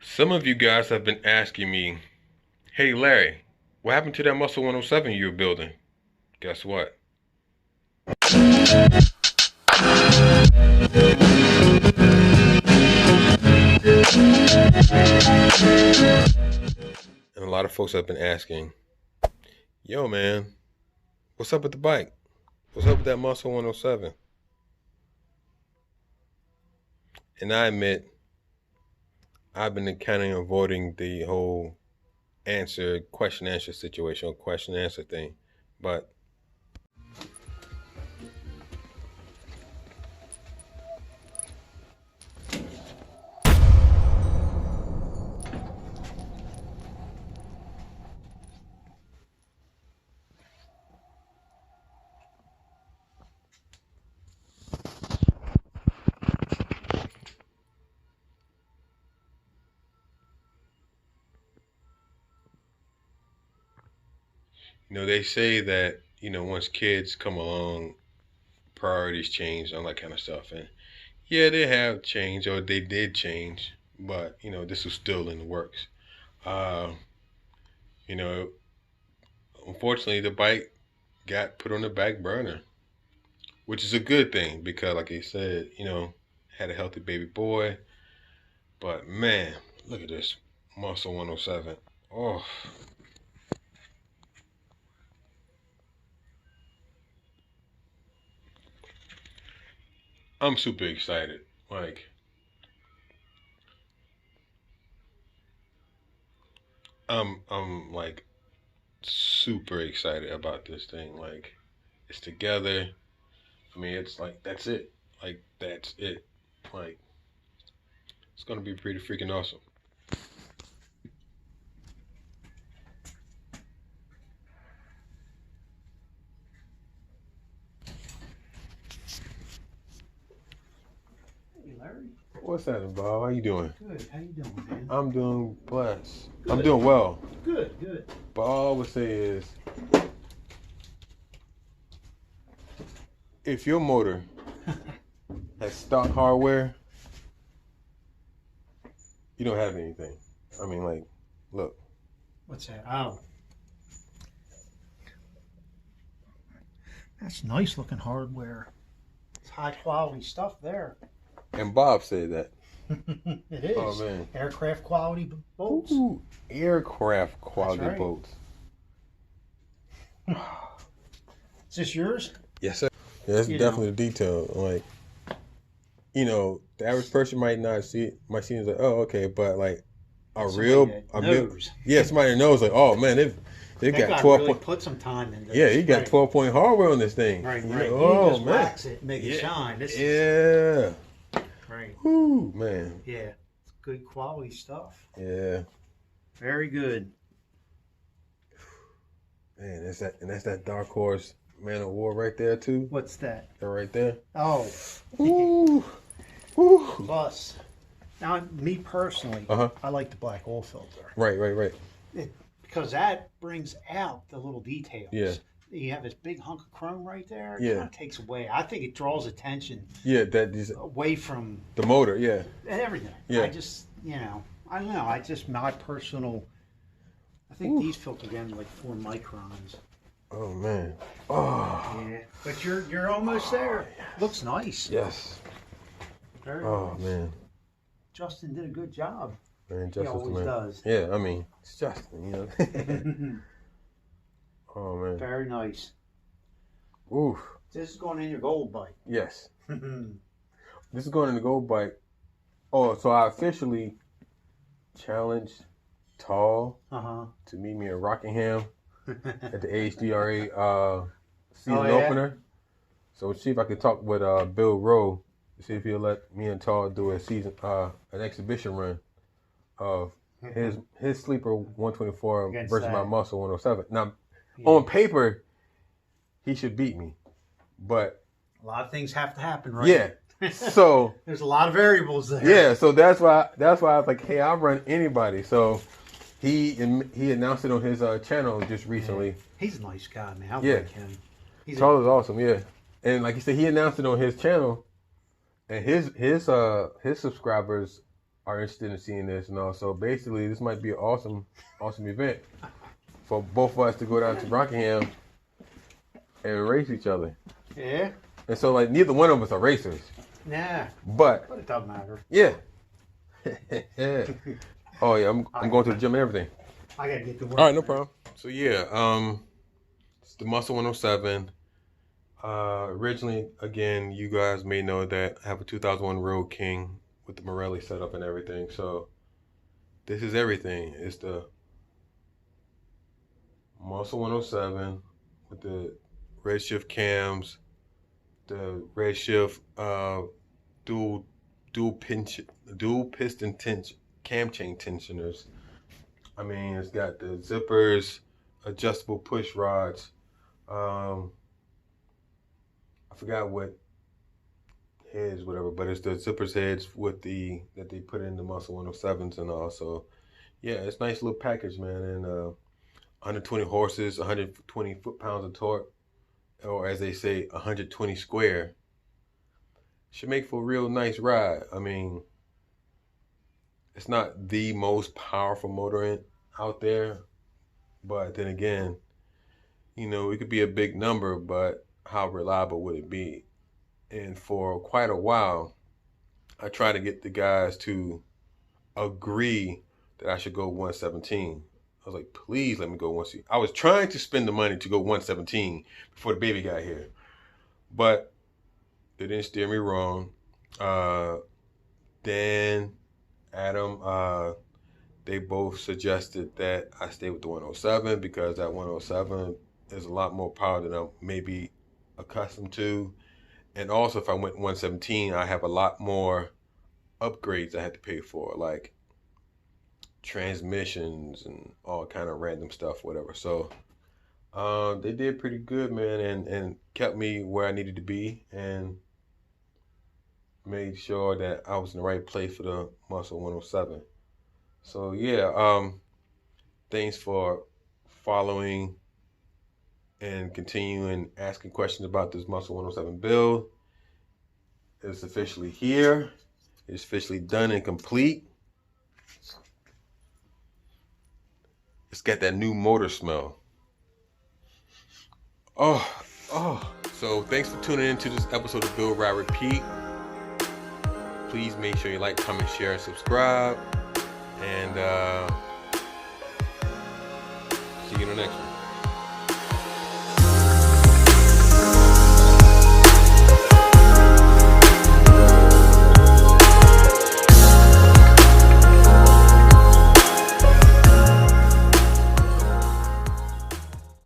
Some of you guys have been asking me, hey Larry, what happened to that Muscle 107 you were building? Guess what? And a lot of folks have been asking, yo man, what's up with the bike? What's up with that Muscle 107? And I admit, I've been kind of avoiding the whole question answer situation, or question answer thing. But they say that, once kids come along, priorities change, all that kind of stuff. And yeah, they have changed, or they did change, but, this was still in the works. You know, Unfortunately, the bike got put on the back burner, which is a good thing because, like I said, had a healthy baby boy. But man, look at this Muscle 107. Oh, I'm super excited. I'm like super excited about this thing. Like, it's together. I mean, it's like that's it. Like, that's it. Like, it's gonna be pretty freaking awesome. Hey, Larry. What's happening, Bob? How you doing? Good. How you doing, man? I'm doing blessed. Good. I'm doing well. Good, good. But all I would say is, if your motor has stock hardware, you don't have anything. I mean, like, look. What's that? Oh. That's nice looking hardware. It's high quality stuff there. And Bob said that. It is. Oh, man. Aircraft quality bolts. Ooh, aircraft quality right. bolts. Is this yours? Yes, sir. Yeah, that's definitely the detail. Like, the average person might not see it, might see it like, oh, okay, but like Somebody somebody knows, like, oh man, they've got 12 really put some time into this. Yeah, he got 12-point hardware on this thing. Right. Oh, You just man. wax it, make it shine. Right. Whoo, man. Yeah. It's good quality stuff. Yeah. Very good. Man, that's that Dark Horse Man of War right there too. What's that? That right there. Oh. Ooh. Ooh. Plus, now me personally, I like the black oil filter. Right. Because that brings out the little details. Yeah. You have this big hunk of chrome right there. It Yeah. kind of takes away. I think it draws attention. Yeah, that is away from the motor. Yeah. Everything. Yeah. I just, I don't know. My personal. I think these filter down to like 4 microns. Oh man. Oh. Yeah. But you're almost there. Yes. Looks nice. Yes. Very Oh nice. man. Justin did a good job. Man, He always does. Yeah, I mean, it's Justin, Oh man. Very nice. Oof. This is going in your gold bike. Yes. This is going in the gold bike. Oh, so I officially challenged Tall to meet me in Rockingham at the HDRA season opener. So we'll see if I can talk with Bill Rowe to see if he'll let me and Tall do an exhibition run of his sleeper 124 Against versus my that. muscle 107. Now, on paper, he should beat me, but A lot of things have to happen, right? yeah. So there's a lot of variables there. yeah, so that's why I was like, hey, I'll run anybody. So he announced it on his channel just recently. Yeah. He's a nice guy, man. I like him. Tall is awesome, yeah. And like you said, he announced it on his channel, and his subscribers are interested in seeing this and all. So basically, this might be an awesome event for both of us to go down to Rockingham and race each other. Yeah. And so, like, neither one of us are racers. Nah. But it doesn't matter. Yeah. Yeah. Oh yeah, I'm going to the gym and everything. I gotta get to work. All right, no problem. So yeah, it's the Muscle 107. Originally, again, you guys may know that I have a 2001 Road King with the Morelli setup and everything. So this is everything. It's the Muscle 107 with the redshift cams, the redshift dual piston cam chain tensioners. I mean, it's got the zippers, adjustable push rods. I forgot what heads, whatever, but it's the zippers heads with that they put in the Muscle 107s and all. So yeah, it's a nice little package, man. And 120 horses, 120 foot-pounds of torque, or as they say, 120 square. Should make for a real nice ride. I mean, it's not the most powerful motor out there, but then again, you know, it could be a big number, but how reliable would it be? And for quite a while, I tried to get the guys to agree that I should go 117. I was like, please let me go 117. I was trying to spend the money to go 117 before the baby got here, but they didn't steer me wrong. Dan, Adam, they both suggested that I stay with the 107 because that 107 is a lot more power than I'm maybe accustomed to. And also, if I went 117, I have a lot more upgrades I had to pay for, like transmissions and all kind of random stuff, whatever. So they did pretty good, man, and kept me where I needed to be and made sure that I was in the right place for the Muscle 107. So yeah, thanks for following and continuing asking questions about this Muscle 107 build. It's officially here. It's officially done and complete. It's got that new motor smell. Oh. So thanks for tuning in to this episode of Build, Ride, Repeat. Please make sure you like, comment, share, and subscribe. And see you in the next one.